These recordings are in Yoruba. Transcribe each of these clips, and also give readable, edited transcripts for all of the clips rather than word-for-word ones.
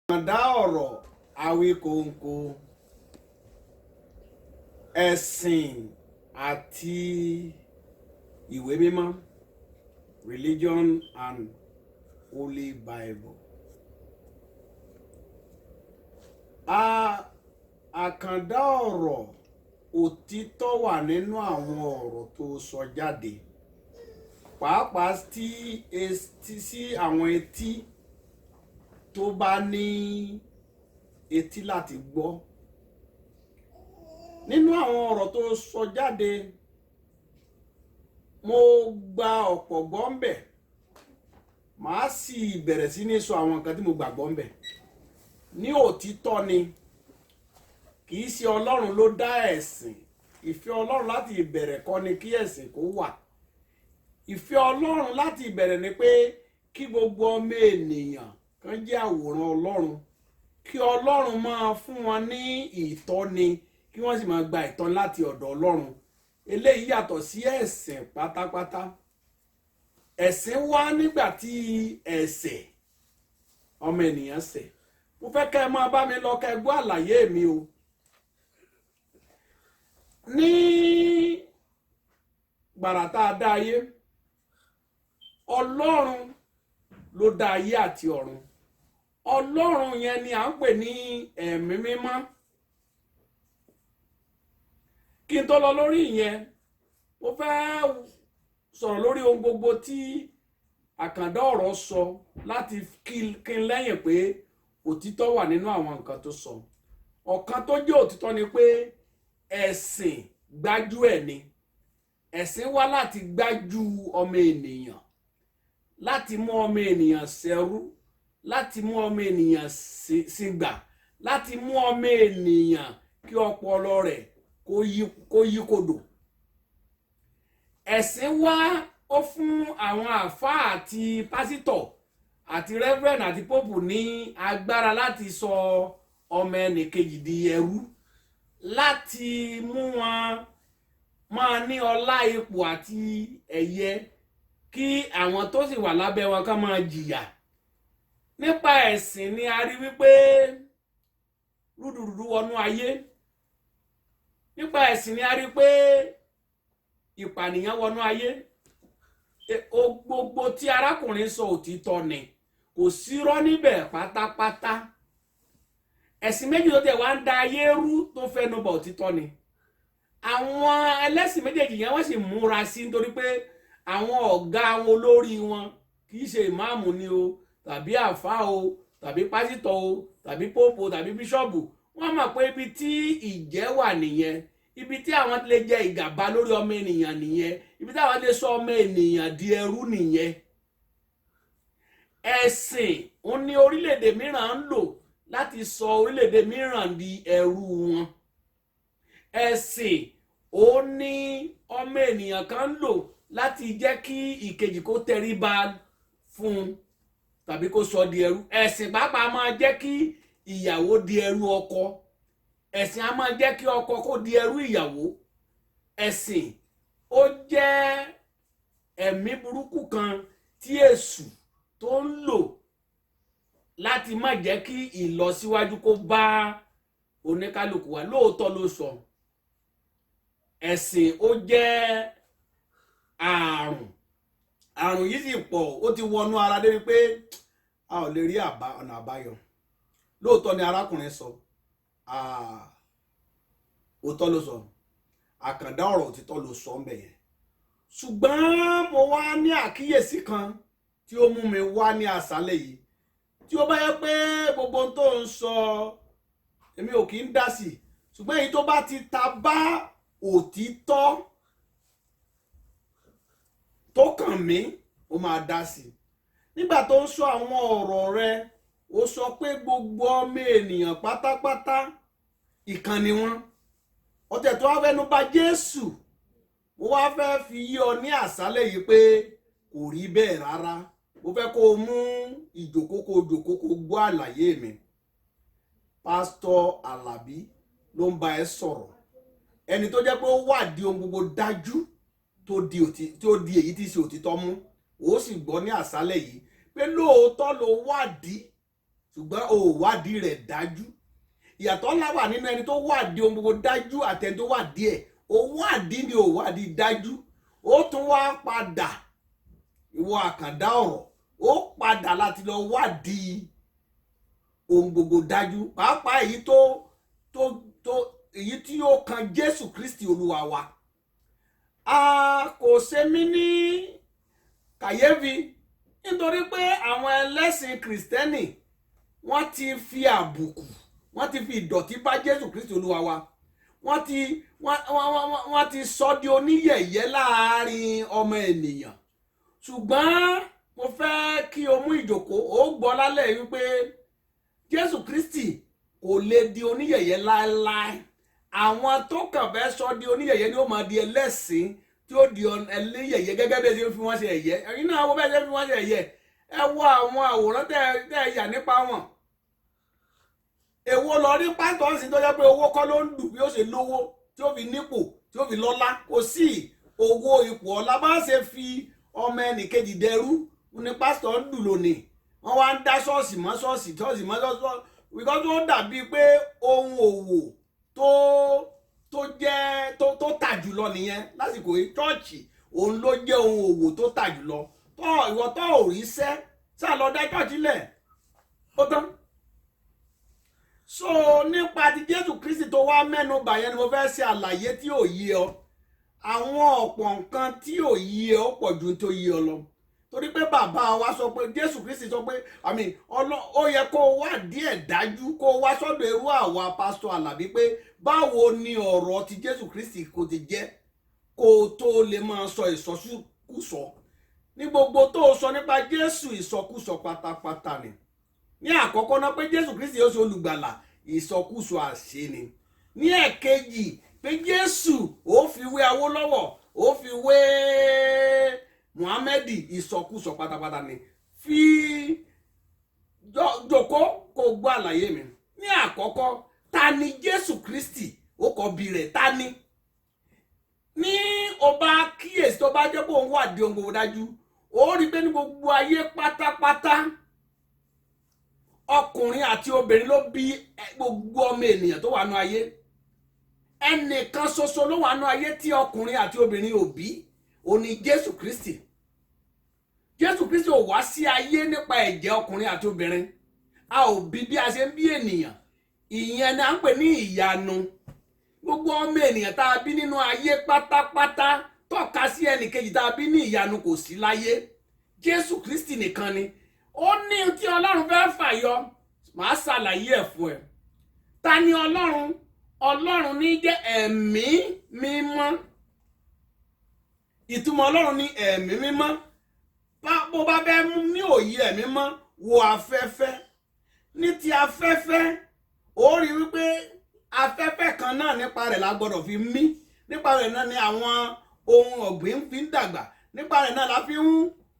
Àkàndá ọ̀rọ̀ Awíkonko, ẹ̀sìn àti ìwé mímọ́, religion and Holy Bible. Àkàndá ọ̀rọ̀ òtítọ́ wà nínú àwọn ọ̀rọ̀ tó sọ jáde, pàápàá sí àwọn etí tó bá ní etí láti gbọ́. Nínú àwọn ọ̀rọ̀ tó sọ jáde, mo gba ọ̀pọ̀ gbọ́ ńbẹ̀, màá sì bẹ̀rẹ̀ sí ní sọ àwọn nǹkan tí mo gbàgbọ́ ńbẹ̀. Ní òtítọ́ ni, kì í ṣe Ọlọ́run ló dá ẹ̀sìn. Ìfẹ́ Ọlọ́run láti ìbẹ̀rẹ̀ kọ́ ni kí ẹ̀sìn kó wà. Ìfẹ́ Ọlọ́run láti ìbẹ̀rẹ̀ ni pé kí gbogbo ọmọ ènìyàn kan jẹ́ àwòrán Ọlọ́run, kí Ọlọ́run máa fún wọn ní ìtọ́ni, kí wọ́n sì máa gba ìtọ́ni láti ọ̀dọ̀ Ọlọ́run. Eléyìí yàtọ̀ sí ẹ̀sìn pátápátá. Ẹ̀sìn wá nígbà tí ẹ̀ṣẹ̀ ọmọ ènìyàn ṣẹ̀. Mo fẹ́ kẹ́ ẹ máa bá mi lọ kẹ́ ẹ gbọ́ àlàyé mi o. Ní gbàrà tá a dá ayé, Ọlọ́run ló dá ayé àti ọ̀run. Ọlọ́run yẹn ni à ń pè ní ẹ̀mí mímọ́. Kí n tó lọ lórí ìyẹn, mo fẹ́ sọ̀rọ̀ lórí ohun gbogbo tí àkàndá ọ̀rọ̀ sọ láti kí n lẹ́yìn pé òtítọ́ wà nínú àwọn nǹkan tó sọ. Ọ̀kan tó jẹ́ òtítọ́ ni pé ẹ̀sìn gbájú ẹ̀ ni. Ẹ̀sìn wá láti gbájú ọmọ ènìyàn, láti mú ọmọ ènìyàn ṣẹrú, láti mú ọmọ ènìyàn sígbà, láti mú ọmọ ènìyàn kí ọpọlọ rẹ̀ kó yí kodò. Ẹ̀sìn wá ó fún àwọn àfáà àti pásítọ̀ àti rẹ́fẹ̀rẹ̀n àti pópù ní agbára láti sọ ọmọ ẹnìkejì di ẹrú, láti mú wọn máa ní ọlá, ipò àti ẹ̀yẹ, kí àwọn tó sì wà lábẹ́ wọn ká máa jìyà. Nípa ẹ̀sìn ni a rí wípé rúdurùdu wọnú ayé. Nípa ẹ̀sìn ni a rí pé ìpànìyàn wọnú ayé. Gbogbo tí arákùnrin sọ òtítọ́ ni, kò sírọ́ níbẹ̀ pátápátá. Ẹ̀sìn méjì tó tẹ̀ wá ń da ayé rú tó fẹ́nu bọ̀ òtítọ́ ni. Àwọn ẹlẹ́sìn méjèèjì yẹn wọ́n sì múra sí nítorí pé àwọn ọ̀gá wọn, olórí wọn, kì í ṣe ìmáàmù ni o, tàbí àfáà o, tàbí pásítọ̀ o, tàbí pópù tàbí bíṣọ́ọ̀bù. Wọ́n mọ̀ pé ibi tí ìjẹ́ wà nìyẹn, ibi tí àwọn lè jẹ ìgàba lórí ọmọ ènìyàn nìyẹn, ibi tí àwọn lè sọ ọmọ ènìyàn di ẹrú nìyẹn. Ẹ̀sìn òun ni orílẹ̀-èdè mìíràn ń lò láti sọ orílẹ̀-èdè mìíràn di ẹrú wọn. Ẹ̀sìn òun ni ọmọ ènìyàn kan ń lò láti jẹ́ kí ìkejì kó tẹríba fún un tàbí kó sọ di ẹrú. Ẹ̀sìn pàápàá máa jẹ́ kí ìyàwó di ẹrú ọkọ. Ẹ̀sìn á máa jẹ́ kí ọkọ kó di ẹrú ìyàwó. Ẹ̀sìn ó jẹ́ ẹ̀mí burúkú kan tí èṣù tó ń lò láti má jẹ́ kí ìlọsíwájú kó bá oníkálukú wa. Lóòótọ́ ló sọ. Ẹ̀sìn ó jẹ́ àrùn yìí sì pọ̀, ó ti wọnú ara débi pé a ò lè rí ọ̀nà àbáyọ. Lóòótọ́ ni arákùnrin sọ, òótọ́ ló sọ, àkàndá ọ̀rọ̀ òtítọ́ ló sọ ń bẹ̀ yẹn. Ṣùgbọ́n mo wá ní àkíyèsí kan tí ó mú mi wá ní àṣálẹ́ yìí. Tí ó bá yẹ pé gbogbo ohun tó ń sọ èmi ò kì í dá sí, ṣùgbọ́n èyí tó bá ti ta bá òtítọ́ tó kàn mí, ó máa dá sí. Nígbà tó ń sọ àwọn ọ̀rọ̀ rẹ̀, ó sọ pé gbogbo ọmọ ènìyàn pátápátá ìkan ni wọ́n. Ọ̀tẹ̀ tó wá fẹ́nu bà Jésù, mo wá fẹ́ fi yí ọ ní àṣálẹ́ yìí pé kò rí bẹ́ẹ̀ rárá. Mo fẹ́ kó o mú ìjòkó gbọ́ àlàyé mi. Pásítọ̀ Àlàbí ló ń bá ẹ sọ̀rọ̀. Ẹni tó jẹ́ pé ó wádìí ohun gbogbo dájú tó di èyí tí ṣe òtítọ́ mú. Ó sì gbọ́ ní àṣálẹ́ yìí pé lóòótọ́ ló wádìí ṣùgbọ́n o ò wádìí rẹ̀ dájú. Ìyàtọ̀ ńlá wà nínú ẹni tó wádìí ohun gbogbo dájú àti ẹni tó wádìí ẹ̀. O wádìí ni o wádìí dájú. Ó tún wá padà, ìwọ àkàndá ọ̀rọ̀, ó padà láti lọ wádìí ohun gbogbo dájú, pàápàá èyí tí ó kan Jésù Kristi Olúwa wa. Kò ṣe mí ní kàyéfì nítorí pé àwọn ẹlẹ́sìn Kristẹni wọ́n ti fi àbùkù, wọ́n ti fi ìdọ̀tí bá Jésù Kristi Olúwa wa. Wọ́n ti sọ di oníyẹ̀yẹ́ láàrin ọmọ ènìyàn. Ṣùgbọ́n mo fẹ́ kí o mú ìjókòó, ó gbọ́ lálẹ́ wípé Jésù Kristi kò lè di oníyẹ̀yẹ́ láéláé. Àwọn tó kàn fẹ́ sọ di oníyẹ̀yẹ́ ni ó máa di ẹlẹ́sìn tí ó di ẹlẹ́yẹ̀yẹ́ gẹ́gẹ́ bí ẹ ṣe fi wọ́n ṣe ẹ̀yẹ́. Ẹ̀yin náà wo bẹ́ẹ̀ ṣe fi wọ́n ṣe ẹ̀yẹ́. Ẹ wo àwọn àwòrán tẹ́ yà nípa wọn. Èwo lọ rí pásítọ̀ sí tó jẹ́ pé owó kọ́ ló ń dù bí ó ṣe lówó, tí ó fi nípò, tí ó fi lọ́lá. Kò sí owó ipò ọlá. Bá ṣe fi ọmọ ẹnìkejì dẹrú ní pásítọ̀ ń dù lónìí. Wọ́n wá ń dá ṣọ́ọ̀ṣì mọ́ ṣọ́ọ̀ṣì because ó dàbí pé ohun òwò tó tà jùlọ nìyẹn lásìkò yìí. Chọ́ọ̀chì òun ló jẹ́ ohun òwò tó tà jùlọ. Ìwọ tó ò rí iṣẹ́ sá lọ dá chọ́ọ̀chì lẹ̀, ó tán. So nípa ti Jésù Kristi tó wá mẹ́nu bà yẹn ni mo fẹ́ ṣe àlàyé tí ò yé ọ. Àwọn ọ̀pọ̀ nǹkan tí ò yé ọ pọ̀ ju tó yé ọ lọ. Torí pé bàbá wa sọ pé Jésù Kristi sọ pé ó yẹ kó wá díẹ̀ dájú, kó wá sọ́dọ̀ irú àwa pásítọ̀ Àlàbí pé báwo ni ọ̀rọ̀ ti Jésù Kristi kò ti jẹ́ kó tó lè máa sọ ìsọkúsọ. Ní gbogbo tó sọ nípa Jésù ìsọkúsọ pátápátá ni. Ní àkọ́kọ́ náà pé Jésù Kristi ó ṣe olùgbàlà, ìsọkúsọ àṣẹ ni. Ní ẹ̀kejì pé Jésù ó fi wé Awólọ́wọ̀, ó fi wé Muhammad, ìsọkúsọ pátápátá ni. Fi jókòó kó gbọ́ àlàyé mi. Ní àkọ́kọ́, ta ni Jésù Kristi? Ó kọ bí rẹ̀, ta ni? Ní o bá kíyèsí tó bá jẹ́ pé òun wà di ohun gbogbo dájú, ó rí pé ní gbogbo ayé pátápátá ọkùnrin àti obìnrin ló bí gbogbo ọmọ ènìyàn tó wà nú ayé. Ẹnìkan ṣoṣo ló wà nú ayé tí ọkùnrin àti obìnrin ò bí, ó ní Jésù Kristi. Jésù Kristi ò wá sí ayé nípa ẹ̀jẹ̀ ọkùnrin àti obìnrin. A ò bí a ṣe ń bí ènìyàn. Ìyẹn ni à ń pè ní ìyanu. Gbogbo ọmọ ènìyàn tá a bí nínú ayé pátápátá tọ́ka sí ẹnìkejì tá a bí ní ìyanu kò sí láyé. Jésù Kristi nìkan ni. Ó ní tí Ọlọ́run fẹ́ fàyọ, màá ṣàlàyé ẹ̀ fún ẹ. Ta ni Ọlọ́run? Ọlọ́run ní jẹ́ ẹ̀mí mímọ́. Ìtumọ̀ Ọlọ́run ní ẹ̀mí mímọ́. Bó bá bẹ́ mú ní òye ẹ̀mí mọ́, wo afẹ́fẹ́. Ní ti afẹ́fẹ́, ó rí wípé afẹ́fẹ́ kan náà nípa rẹ̀ la gbọ́dọ̀ fi mí. Nípa rẹ̀ náà ni àwọn ohun ọ̀gbìn fi ń dàgbà. Nípa rẹ̀ náà la fi ń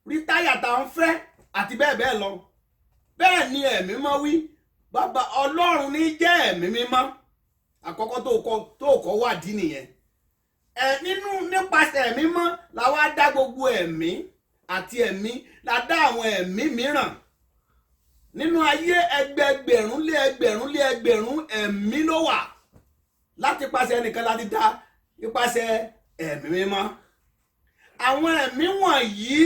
rí táyà tá ń fẹ́ àti bẹ́ẹ̀ bẹ́ẹ̀ lọ. Bẹ́ẹ̀ ni ẹ̀mí mọ́ wí. Bàbá Ọlọ́run ní jẹ́ ẹ̀mí mímọ́. Àkọ́kọ́ tó kọ́ wádìí nìyẹn. Nípasẹ̀ ẹ̀mí mọ́ la wá dá gbogbo ẹ̀mí àti ẹ̀mí, la dá àwọn ẹ̀mí mìíràn. Nínú ayé ẹgbẹgbẹ̀rún lé ẹgbẹ̀rún lé ẹgbẹ̀rún ẹ̀mí ló wà. Láti pàṣẹ ẹnìkan láti dá nípasẹ̀ ẹ̀mí mímọ́. Àwọn ẹ̀mí wọ̀nyí,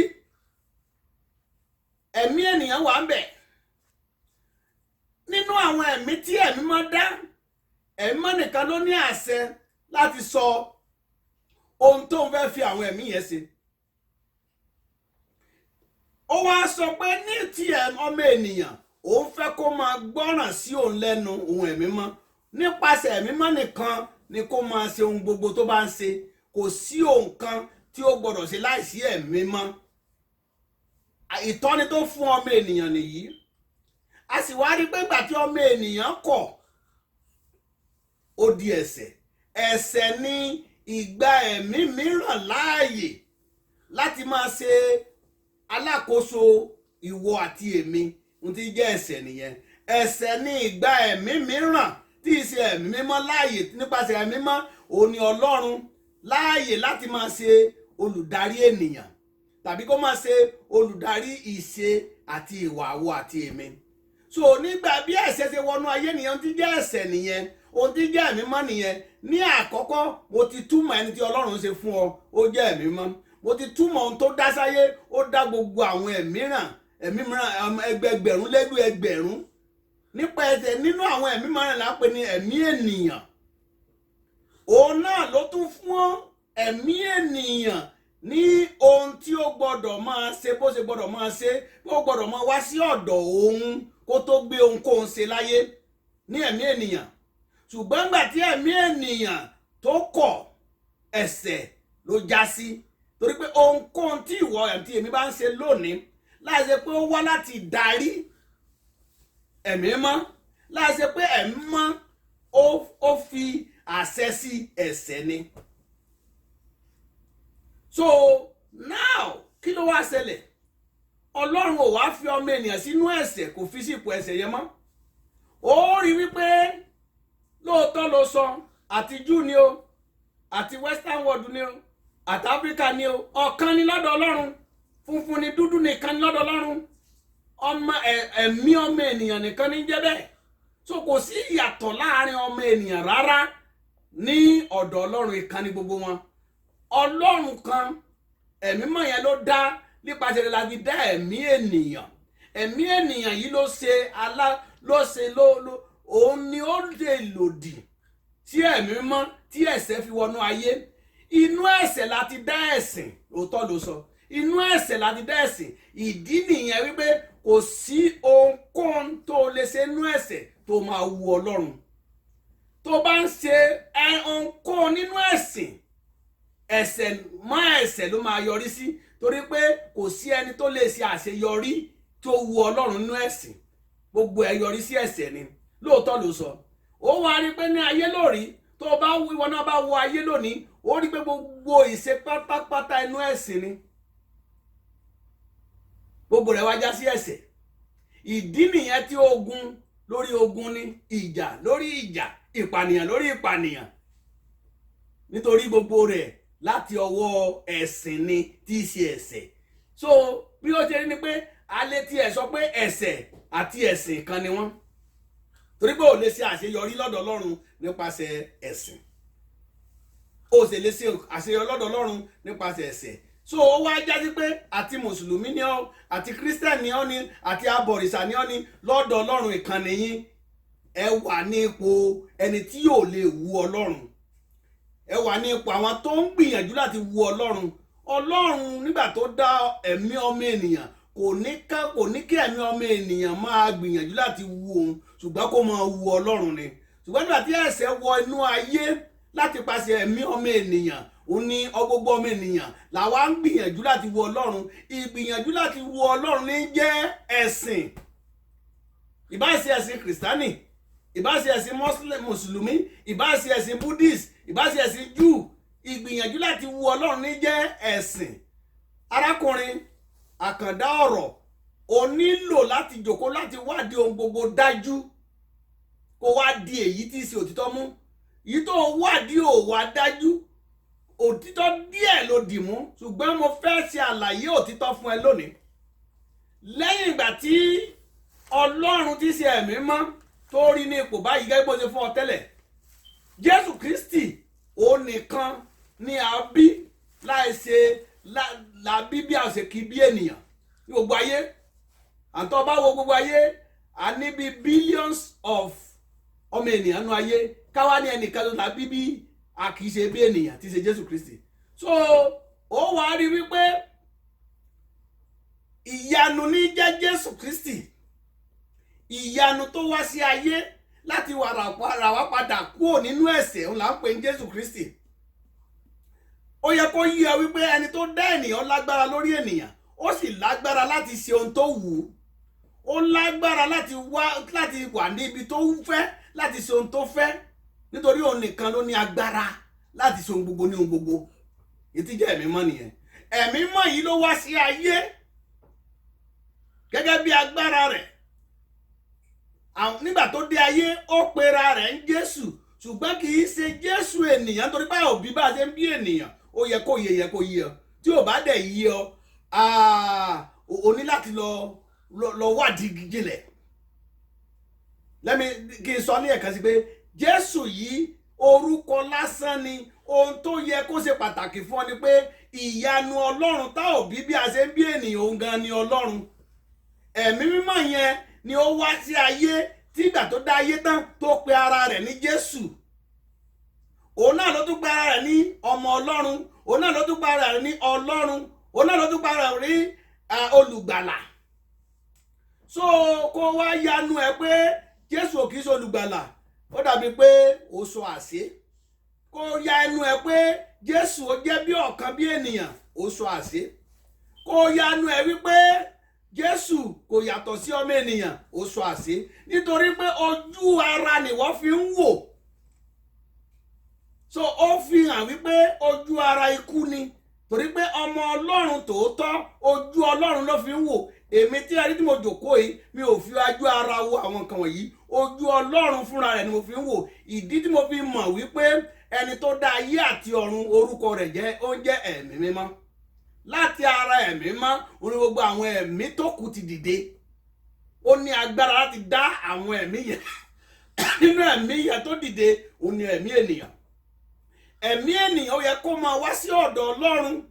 ẹ̀mí ènìyàn wà ń bẹ̀. Nínú àwọn ẹ̀mí tí ẹ̀mí mọ́ dá, ẹ̀mí mọ́ nìkan ló ní àṣẹ láti sọ ohun tó ń fẹ́ fi àwọn ẹ̀mí yẹn ṣe. Ó wá sọ pé ní ti ọmọ ènìyàn, òun fẹ́ kó máa gbọ́ràn sí òun lẹ́nu ohun ẹ̀mí mọ́. Nípasẹ̀ ẹ̀mí mọ́ nìkan ni kó máa ṣe ohun gbogbo tó bá ń ṣe. Kò sí ohun kan tí ó gbọ́dọ̀ ṣe láìsí ẹ̀mí mọ́. Ìtọ́ni tó fún ọmọ ènìyàn nìyí. A sì wá rí pé ìgbà tí ọmọ ènìyàn kọ̀, ó di ẹ̀ṣẹ̀. Ẹ̀ṣẹ̀ ni ìgbà ẹ̀mí mìíràn láàyè láti máa ṣe alákòóso ìwọ àti èmi. Ohun tí jẹ́ ẹ̀ṣẹ̀ nìyẹn. Ẹ̀ṣẹ̀ ni ìgbà ẹ̀mí mìíràn tí í ṣe ẹ̀mí mímọ́ láàyè. Nípasẹ̀ ẹ̀mí mímọ́, òun ni Ọlọ́run láàyè láti máa ṣe olùdarí ènìyàn, tàbí kó máa ṣe olùdarí ìṣe àti ìwà àwọ àti èmi. so nígbà bí ẹ̀ṣẹ̀ ṣe wọnú ayé nìyẹn ohun tí jẹ́ ẹ̀ṣẹ̀ nìyẹn ohun tí jẹ́ ẹ̀mí mọ́ nìyẹn ní àkọ́kọ́ mo ti túmọ̀ ẹni tí Ọlọ́run ṣe fún ọ ó jẹ́ ẹ̀mí mọ́ mo ti túmọ̀ ohun tó dá sáyé ó dá gbogbo àwọn ẹ̀mí mìíràn ẹgbẹgbẹ̀rún lẹ́gbẹ̀ ẹgbẹ̀rún nípa ẹsẹ̀ nínú àwọn ẹ̀mí mìíràn là ń pè ní ẹ̀mí ènìyàn òun náà ló tún fún ẹ̀mí ènìyàn ní ohun tí ó gbọ́dọ̀ máa ṣe bó ṣe gbọ́dọ̀ máa ṣe bó gbọ́dọ̀ máa wá sí ọ̀dọ̀ òun kó tó gbé ohunkóhun ṣe láyé ní ẹ̀mí ènìyàn ṣùgbọ́n nígbà tí ẹ̀mí ènìyàn tó kọ̀ ẹ̀ṣẹ̀ ló já sí torí pé ohunkóhun tí ìwọ àti èmi bá ń ṣe lónìí láì ṣe pé ó wá láti darí ẹ̀mí mọ́ láì ṣe pé ẹ̀mí mọ́ ó fi àṣẹ sí ẹ̀ṣẹ̀ ni. So now kí ló wá ṣẹlẹ̀ Ọlọ́run ò wá fi ọmọ ènìyàn sínú ẹ̀ṣẹ̀ kò fi sí ipò ẹ̀ṣẹ̀ yẹn mọ́ ó rí wípé lóòótọ́ ló sọ àti Júù ni o àti western world ni o àti Áfíríkà ni o ọ̀kan ni lọ́dọ̀ Ọlọ́run funfun ni dúdú nìkan ni lọ́dọ̀ Ọlọ́run ẹ̀mí ọmọ ènìyàn nìkan ní jẹ́ bẹ́ẹ̀ so kò sí ìyàtọ̀ láàrin ọmọ ènìyàn rárá ní ọ̀dọ̀ Ọlọ́run ìkan ni gbogbo wọn Ọlọ́run kan ẹ̀mí mọ́ yẹn ló dá nípasẹ̀ rẹ̀ la fi dá ẹ̀mí ènìyàn yìí ló ṣe òun ni ó lè lòdì tí ẹ̀mí mọ́ tí ẹ̀ṣẹ̀ fi wọnú ayé inú ẹ̀ṣẹ̀ láti dá ẹ̀sìn òótọ́ ló sọ inú ẹ̀ṣẹ̀ láti dá ẹ̀sìn ìdí nìyẹn wípé kò sí ohunkóhun tó lè ṣe inú ẹ̀ṣẹ̀ tó máa wu Ọlọ́run tó bá ń ṣe ohunkóhun nínú ẹ̀sìn ẹ̀ṣẹ̀ ló máa yọrí sí torí pé kò sí ẹni tó lè ṣe àṣeyọrí tó wu Ọlọ́run nínú ẹ̀sìn gbogbo ẹ̀ yọrí sí ẹ̀ṣẹ̀ ni lóòótọ́ ló sọ ó wá rí pé ní ayé lórí tó bá wíwọ náà bá wo ayé lónìí ó rí pé gbogbo ìṣe pátápátá inú ẹ̀sìn ni gbogbo rẹ̀ wá já sí ẹ̀ṣẹ̀ ìdí nìyẹn tí ogun lórí ogun ni ìjà lórí ìjà ìpànìyàn lórí ìpànìyàn nítorí gbogbo rẹ̀ láti ọwọ́ ẹ̀sìn ni tí í ṣe ẹ̀ṣẹ̀ so bí ó ṣe rí ni pé alẹ́ tí ẹ̀ sọ pé ẹ̀ṣẹ̀ àti ẹ̀sìn kan ni wọ́n torí pé ò lè ṣe àṣeyọrí lọ́dọ̀ Ọlọ́run nípasẹ̀ ẹ̀sìn ó sì lè ṣe àṣeyọrí lọ́dọ̀ Ọlọ́run nípasẹ̀ ẹ̀sìn so ó wá jásí pé àti mùsùlùmí ni ọ́ àti kírísítẹ́nì ni ọ́ ni àti abọ̀rìṣà ni ọ́ ni lọ́dọ̀ Ọlọ́run ìkànnì yín ẹ wà ní ipò ẹni tí yóò lè wu Ọlọ́run ẹ wà ní ipò àwọn tó ń gbìyànjú láti wu Ọlọ́run nígbà tó dá ẹ̀mí ọmọ ènìyàn kò ní kí ẹ̀mí ọmọ ènìyàn máa gbìyànjú láti wu òun ṣùgbọ́n kó máa wu Ọlọ́run ni ṣùgbọ́n nígbà tí ẹ̀ṣẹ̀ wọ inú ayé láti pàṣẹ ẹ̀mí ọmọ ènìyàn ó ní ọgbogbo ọmọ ènìyàn làwa ń gbìyànjú láti wu Ọlọ́run ìgbìyànjú láti wu Ọlọ́run ní jẹ́ ẹ̀sìn ìbáṣe ẹ̀sìn kìrìsìtánì ìbáṣe ẹ̀sìn mùsùlùmí ìbáṣe ẹ̀sìn buddhist ìbáṣe ẹ̀sìn Júù ìgbìyànjú láti wu Ọlọ́run ní jẹ́ ẹ̀sìn arákùnrin àkàndá ọ̀rọ̀ o nílò láti jókòó láti wádìí ohun gbogbo dájú kó wá di èyí tí í ṣe òtítọ́ mú èyí tó wádìí ò wá dájú òtítọ́ díẹ̀ ló dì mú ṣùgbọ́n mo fẹ́ ṣe àlàyé òtítọ́ fún ẹ lónìí lẹ́yìn ìgbà tí Ọlọ́run tí ṣe ẹ̀mí mọ́ tó rí ní ipò báyìí gẹ́gẹ́ bó ṣe fún ọ tẹ́lẹ̀ Jésù Kristi òun nìkan ni a bí láì ṣe la bí bí a ṣe kí bí ènìyàn ní gbogbo ayé àtọ́ bá wo gbogbo ayé a ní bí billions of ọmọ ènìyàn nú ayé káwá ní ẹnìkan tó la bí bí a kì í ṣe bí ènìyàn tí ṣe Jésù Kristi so ó wá rí wípé ìyanu ní jẹ́ Jésù Kristi ìyanu tó wá sí ayé láti rà wá padà kúrò nínú ẹ̀ṣẹ̀ òun là ń pè ní Jésù Kristi ó yẹ kó yé ọ wípé ẹni tó dá ènìyàn lágbára lórí ènìyàn ó sì lágbára láti ṣe ohun tó wù ú ó lágbára láti wà níbi tó fẹ́ láti ṣe ohun tó fẹ́ nítorí òun nìkan ló ní agbára láti ṣe ohun gbogbo ní ohun gbogbo ètí jẹ́ ẹ̀mí mọ́ nìyẹn ẹ̀mí mọ́ yìí ló wá sí ayé gẹ́gẹ́ bí agbára rẹ̀ nígbà tó dé ayé ó pera rẹ̀ ń Jésù ṣùgbọ́n kì í ṣe Jésù ènìyàn torí pé òbí bá ṣe ń bí ènìyàn ó yẹ kó yẹ ọ tí ò bá dẹ̀ yé ọ o ní láti lọ wádìí jinlẹ̀ lẹ́mi kí n sọ ní ẹ̀kan sí pé Jésù yìí orúkọ lásán ni. Ohun tó yẹ kó ṣe pàtàkì fún ọ ni pé ìyanu Ọlọ́run tá ò bí a ṣe ń bí ènìyàn òun gan ni Ọlọ́run. Ẹ̀mí mímọ́ yẹn ni ó wá sí ayé tí ìgbà tó dá ayé tán tó pe ara rẹ̀ ní Jésù. Òun náà ló tún pe ara rẹ̀ ní ọmọ Ọlọ́run, òun náà ló tún pe ara rẹ̀ ní Ọlọ́run, òun náà ló tún pe ara rẹ̀ ní olùgbàlà. So kó wá yanu ẹ pé Jésù ò kì í ṣe olùgbàlà, ó dàbí pé ó sọ àṣẹ. Kó ya ẹnu ẹ pé Jésù ó jẹ́ bí ọ̀kan bí ènìyàn, ó sọ àṣẹ. Kó ya ẹnu ẹ wípé Jésù kò yàtọ̀ sí ọmọ ènìyàn, ó sọ àṣẹ. Nítorí pé ojú ara ni wọ́n fi ń wò. So ó fi hàn wípé ojú ara ikú ni. Torí pé ọmọ Ọlọ́run tòótọ́ ojú Ọlọ́run ló fi ń wò. Èmi tí a rí tí mo jókòó yìí, mi ò fi ojú ara wo àwọn nǹkan wọ̀nyí. Ojú Ọlọ́run fúnra rẹ̀ ni mo fi ń wò. Ìdí tí mo fi mọ̀ wípé ẹni tó dá ayé àti ọ̀run orúkọ rẹ̀ jẹ́ ó ń jẹ́ ẹ̀mí mímọ́. Láti ara ẹ̀mí mímọ́ orí gbogbo àwọn ẹ̀mí tó kù ti dìde. Ó ní agbára láti dá àwọn ẹ̀mí yẹn. Nínú ẹ̀mí yẹn tó dìde ó ní ẹ̀mí ènìyàn. Ẹ̀mí ènìyàn ó yẹ kó máa wá sí ọ̀dọ̀ Ọlọ́run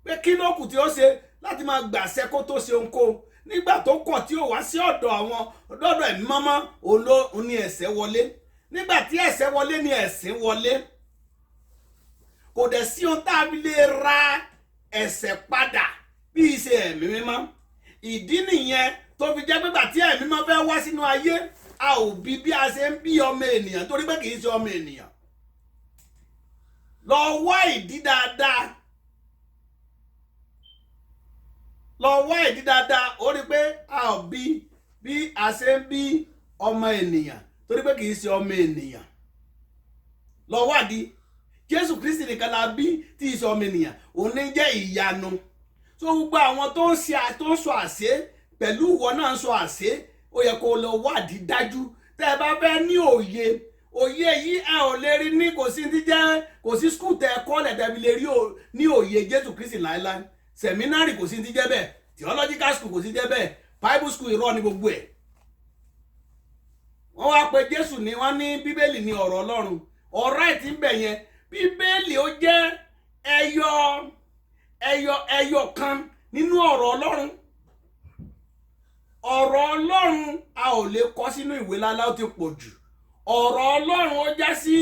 pé kí ló kù tí ó ṣe láti máa gbàṣẹ kó tó ṣe ohunkóhun. Nígbà tó kọ̀ tí ó wá sí ọ̀dọ̀ àwọn ọ̀dọ̀ ẹ̀mí mímọ́ òun ní ẹ̀ṣẹ̀ wọlé. Nígbà tí ẹ̀ṣẹ̀ wọlé ni ẹ̀sìn wọlé. Kò dẹ̀ sí ohun tá a fi lè ra ẹ̀ṣẹ̀ padà bí i ṣe ẹ̀mí mímọ́. Ìdí nìyẹn tó fi jẹ́ pé tí ẹ̀mí mímọ́ fẹ́ wá sínú ayé a ò bí a ṣe ń bí ọmọ ènìyàn torí pé kì í ṣe ọmọ ènìyàn. Lọ wá ìdí dáadáa. Lọ wá ìdí dáadáa ó rí pé a ò bí a ṣe ń bí ọmọ ènìyàn torí pé kì í ṣe ọmọ ènìyàn. Lọ wádìí. Jésù Kristi nìkan la bí tí í ṣe ọmọ ènìyàn, òun ní jẹ́ ìyanu. So gbogbo àwọn tó ń sọ àṣẹ pẹ̀lú ìwọ náà ń sọ àṣẹ, ó yẹ kó lọ wádìí dájú. Tẹ́ ẹ bá fẹ́ ní òye yìí ẹ ò lè rí ní kò sí skul tẹ ẹ kọ́ lẹ́tẹ̀bí lè rí ní òye Jésù Kristi láéláé. Sẹ̀mínárì kò sí ti jẹ́ bẹ́ẹ̀, theological school kò sí jẹ́ bẹ́ẹ̀, Bible school irọ́ ni gbogbo ẹ̀. Wọ́n wá pe Jésù ní wọ́n ní Bíbélì ní ọ̀rọ̀ Ọlọ́run. Ọ̀rọ̀ ẹ̀ tí ń bẹ̀ yẹn Bíbélì ó jẹ́ ẹyọ kan nínú ọ̀rọ̀ Ọlọ́run. Ọ̀rọ̀ Ọlọ́run a ò lè kọ sínú ìwé lálá, ó ti pọ̀ jù. Ọ̀rọ̀ Ọlọ́run ó já sí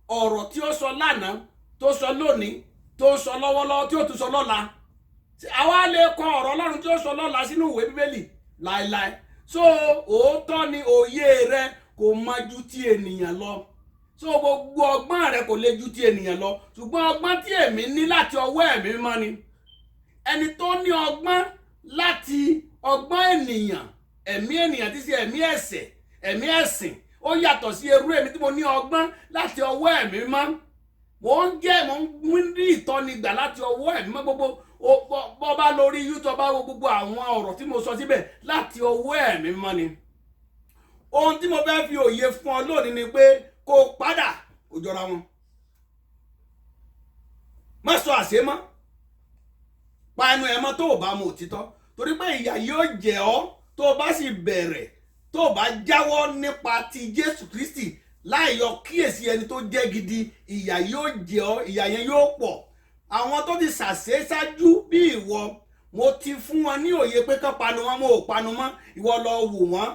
ọ̀rọ̀ tí ó sọ lánàá, tó sọ lónìí, tó sọ lọ́wọ́lọ́wọ́, tí ó tún sọ lọ́la. Àwa lè kọ ọ̀rọ̀ Ọlọ́run tí ó sọ lọ́la sínú ìwé Bíbélì láéláé. So òótọ́ ni òye rẹ kò mọ ju ti ènìyàn lọ. So gbogbo ọgbọ́n rẹ kò lè ju ti ènìyàn lọ, ṣùgbọ́n ọgbọ́n tí èmi ní láti ọwọ́ ẹ̀mí mímọ́ ni. Ẹni tó ní ọgbọ́n láti ọgbọ́n ènìyàn, ẹ̀mí ènìyàn tí sí ẹ̀mí ẹ̀ṣẹ̀, ẹ̀mí ẹ̀sìn, ó yàtọ̀ sí irú èmi tí mo ní ọgbọ́n láti ọwọ́ ẹ̀mí mímọ́. Mo ń rí ìtọ́ni gbà láti ọwọ́ ẹ̀mí mímọ́. Gbogbo bó bá lórí YouTube bá wo gbogbo àwọn ọ̀rọ̀ tí mo sọ síbẹ̀ láti ọwọ́ ẹ̀mí mímọ́ ni. Ohun tí mo fẹ́ fi òye fún ọ lónìí ni pé kó padà ó jọra wọn. Má sọ àṣẹ mọ́. Pa ẹnu ẹ mọ́ tó o bá mọ òtítọ́. Torí pé ìyà yóò jẹ ọ́ tó o bá sì bẹ̀rẹ̀, tó o bá jáwọ́ nípa ti Jésù Kristi láì yọ kíyèsí ẹni tó jẹ́ gidi, ìyà yóò jẹ ọ́, ìyà yẹn yóò pọ̀. Àwọn tó ti ṣàṣẹ ṣáájú bí ìwọ, mo ti fún wọn ní òye pé kán panu wọn, mo ò panu mọ́. Ìwọ lọ wò wọ́n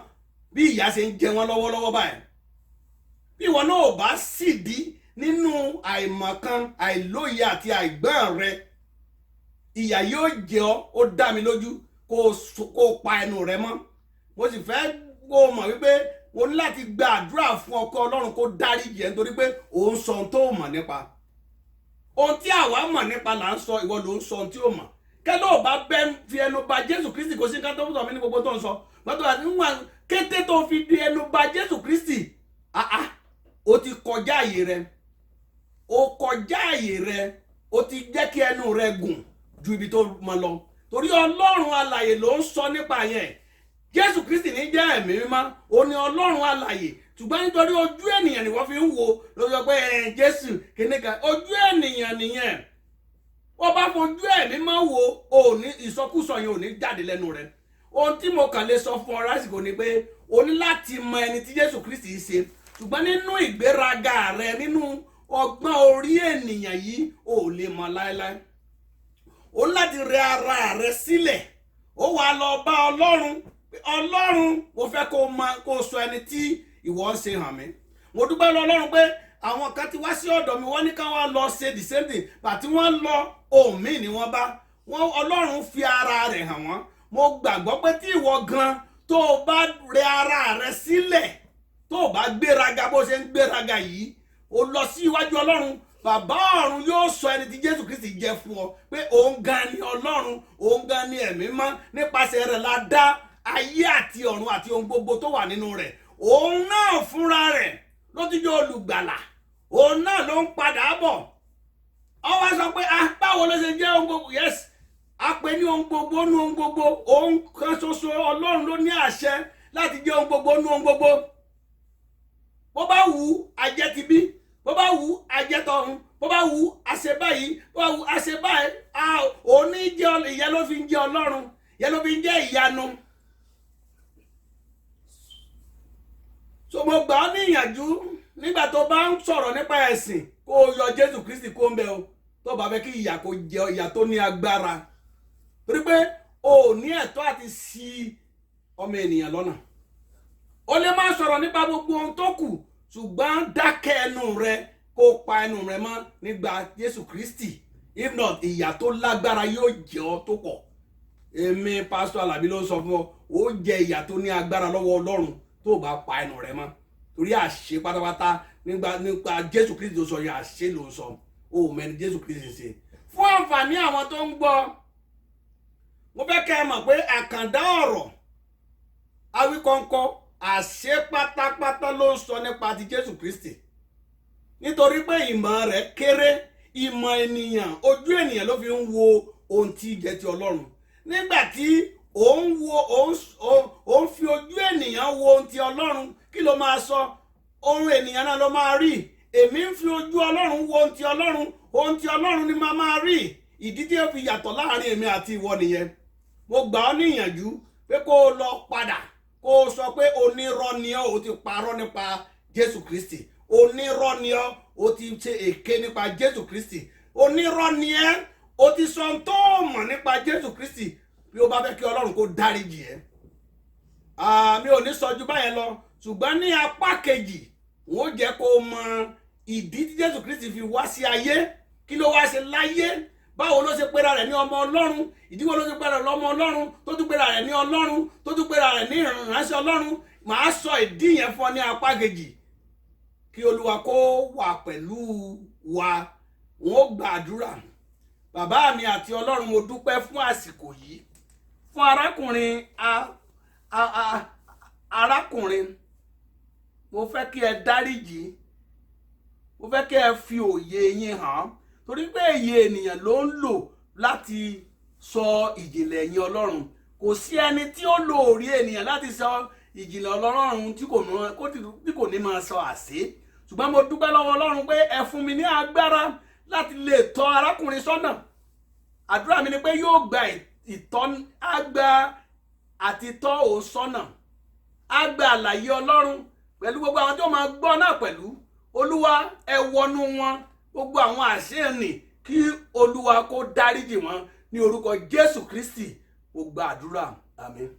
bí ìyà ṣe ń jẹ wọ́n lọ́wọ́lọ́wọ́ báyìí. Bí ìwọ náà ò bá sì dí nínú àìmọ̀kan, àìlóye àti àìgbọ́n rẹ, ìyà yóò jẹ ọ́, ó dá mi lójú, kó pa ẹnu rẹ mọ́. Mo sì fẹ́ kó mọ̀ wípé o ní láti gba àdúrà fún ọkọ Ọlọ́run kó dáríjì ẹ́ nítorí pé òun sọ ohun tó mọ̀ nípa. Ohun tí àwa mọ̀ nípa là ń sọ, ìwọ ló ń sọ ohun tí ó mọ̀. Kẹ́lọ́ ò bá fi ẹnu ba Jésù Kristi, kò sí nǹkan tó sọ mí ní gbogbo tó ń sọ. Gbọ́dọ̀ àti níwọ̀n kété tó fi di ẹnu ba Jésù Kristi, ó ti kọjá àyè rẹ. Ó kọjá àyè rẹ, ó ti jẹ́ kí ẹnu rẹ gùn ju ibi tó mọ lọ. Torí Ọlọ́run alààyè ló ń sọ nípa yẹn. Jésù Kristi ní jẹ́ ẹ̀mí mímọ́, ó ní Ọlọ́run alààyè. Ṣùgbọ́n nítorí ojú ènìyàn ni wọ́n fi ń wo ló sọ pé Jésù kìnnìkan, ojú ènìyàn nìyẹn. Wọ́n bá fojú ẹ̀mí mímọ́ wo, ìsọkúsọ yẹn ò ní jáde lẹ́nu rẹ̀. ohun tí mo kàn lè sọ fún ọ lásìkò ni pé o ní láti mọ ẹni tí Jésù Kristi ṣe, ṣùgbọ́n nínú ìgbéraga rẹ, nínú ọgbọ́n orí ènìyàn yìí ò lè mọ láéláé. O ní láti rẹ ara rẹ sílẹ̀, ó wá lọ bá Ọlọ́run. Ọlọ́run, mo fẹ́ kó sọ ẹni tí ìwọ ń ṣe hàn mí. Mo dúpẹ́ lọ Ọlọ́run pé àwọn kan ti wá sí ọ̀dọ̀ mi, wọ́n ní ká wá lọ ṣe the same thing, bàtí wọ́n lọ ohun míì ni wọ́n bá. Ọlọ́run fi ara rẹ̀ hàn wọ́n. Mo gbàgbọ́ pé tí ìwọ gan tó o bá rẹ ara rẹ sílẹ̀, tó o bá gbéraga bó ṣe ń gbéraga yìí, o lọ sí iwájú Ọlọ́run, bàbá ọ̀run yóò sọ ẹni tí Jésù Kristi jẹ́ fún ọ, pé òun gan ni Ọlọ́run, òun gan ni ẹ̀mí mọ́, nípasẹ̀ rẹ̀ la dá ayé àti ọ̀run àti ohun gbogbo tó wà nínú rẹ̀. Òun náà fúnra rẹ̀ ló ti jẹ́ olùgbàlà, òun náà ló ń padà bọ̀. Ó wá sọ pé báwo ló ṣe jẹ́ ohun gbogbo? Yes, a pè ní ohun gbogbo nú ohun gbogbo. Òun kan ṣoṣo Ọlọ́run ló ní àṣẹ láti jẹ́ ohun gbogbo nú ohun gbogbo. Bó bá wù ú ajẹ́ ti bí, bó bá wù ú ajẹ́ tọ̀run, bó bá wù ú àṣẹ báyìí, bó bá wù ú àṣẹ báyìí. Òní jẹ́ ìyẹn ló fi ń jẹ́ Ọlọ́run, ìyẹn ló fi ń jẹ́ ìyanu. So mo gbà ọ́ ní ìyànjú nígbà tó bá ń sọ̀rọ̀ nípa ẹ̀sìn, kó o yọ Jésù Kristi kó ń bẹ o, tó bá fẹ́ kí ìyà kó jẹ ìyà tó ní agbára. Torí pé o ò ní ẹ̀tọ́ àti ṣì ọmọ ènìyàn lọ́nà. O lè máa sọ̀rọ̀ nípa gbogbo ohun tó kù, ṣùgbọ́n dákẹ́ ẹnu rẹ, kó pa ẹnu rẹ mọ́ nígbà Jésù Kristi. If not, ìyà tó lágbára yóò jẹ ọ́ tó pọ̀. Èmi Pásítọ̀ Àlàbí ló sọ fún ọ, ó jẹ ìyà tó ní agbára lọ́wọ́ Ọlọ́run tó bá pa ẹnu rẹ mọ́. Torí àṣẹ pátápátá nípa Jésù Kristi ló sọ yẹn, àṣẹ ló sọ. O mẹ́ni Jésù Kristi ṣe. Fún àǹfààní àwọn tó ń gbọ́, mo fẹ́ kẹ́ ẹ mọ̀ pé àkàndá ọ̀rọ̀ Awíkọ́nkọ́ àṣẹ pátápátá ló ń sọ nípa ti Jésù Kristi. Nítorí pé ìmọ̀ rẹ̀ kéré, ìmọ̀ ènìyàn, ojú ènìyàn ló fi ń wo ohun tí jẹ́ ti Ọlọ́run. Nígbà tí òun fi ojú ènìyàn wo ohun ti Ọlọ́run, kí ló máa sọ? Ohun ènìyàn náà ló máa rí. Èmi ń fi ojú Ọlọ́run wo ohun ti Ọlọ́run, ohun ti Ọlọ́run ni máa rí. Ìdí tí ó fi yàtọ̀ láàrin èmi àti ìwọ nìyẹn. Mo gbà ọ́ ní ìyànjú pé kó o lọ padà, kó o sọ pé onírọ́ ni ọ́, o ti parọ́ nípa Jésù Kristi. Onírọ́ ni ọ́, o ti ṣe èké nípa Jésù Kristi. Onírọ́ ni ẹ́, o ti sọ ohun tó mọ̀ nípa Jésù Kristi. Bí o bá fẹ́ kí Ọlọ́run kó dáríjì ẹ́, mi ò ní sọ ju báyẹn lọ, ṣùgbọ́n ní apá kejì wọ́n jẹ́ kó o mọ ìdí tí Jésù Kristi fi wá sí ayé, kí ló wá ṣe láyé, báwo ló ṣe pera rẹ̀ ní ọmọ Ọlọ́run, ìdí wo ló ṣe pera rẹ̀ lọ́mọ Ọlọ́run, tó tún pera rẹ̀ ní Ọlọ́run, tó tún pera rẹ̀ ní ìránṣẹ́ Ọlọ́run. Màá sọ ìdí yẹn fún ọ ní apá kejì. Kí Olúwa kó wà pẹ̀lú wa. Wọ́n ó gbàdúrà. Bàbá mi àti Ọlọ́run, mo dúpẹ́ fún àsìkò yìí, fún arákùnrin. Mo fẹ́ kí ẹ dáríjì, mo fẹ́ kí ẹ fi òye yín hàn, torí pé èyí ènìyàn ló ń lò láti sọ ìjìnlẹ̀ ẹ̀yìn Ọlọ́run. Kò sí ẹni tí ó lo òrí ènìyàn láti sọ ìjìnlẹ̀ Ọlọ́run tí kò ní máa sọ àṣé. Ṣùgbọ́n mo dúpẹ́ lọ́wọ́ Ọlọ́run pé ẹ fún mi ní agbára láti lè tọ́ arákùnrin sọ́nà. Àdúrà mi ni pé yóò gba àgbà àti tọ́ òun sọ́nà, àgbà àlàyé Ọlọ́run pẹ̀lú gbogbo àwọn tó máa gbọ́ náà pẹ̀lú. Olúwa, ẹ wọnú wọn gbogbo àwọn àṣírí, kí Olúwa kó dáríjì wọn ní orúkọ Jésù Kristi. Mo gba àdúrà. Àmín.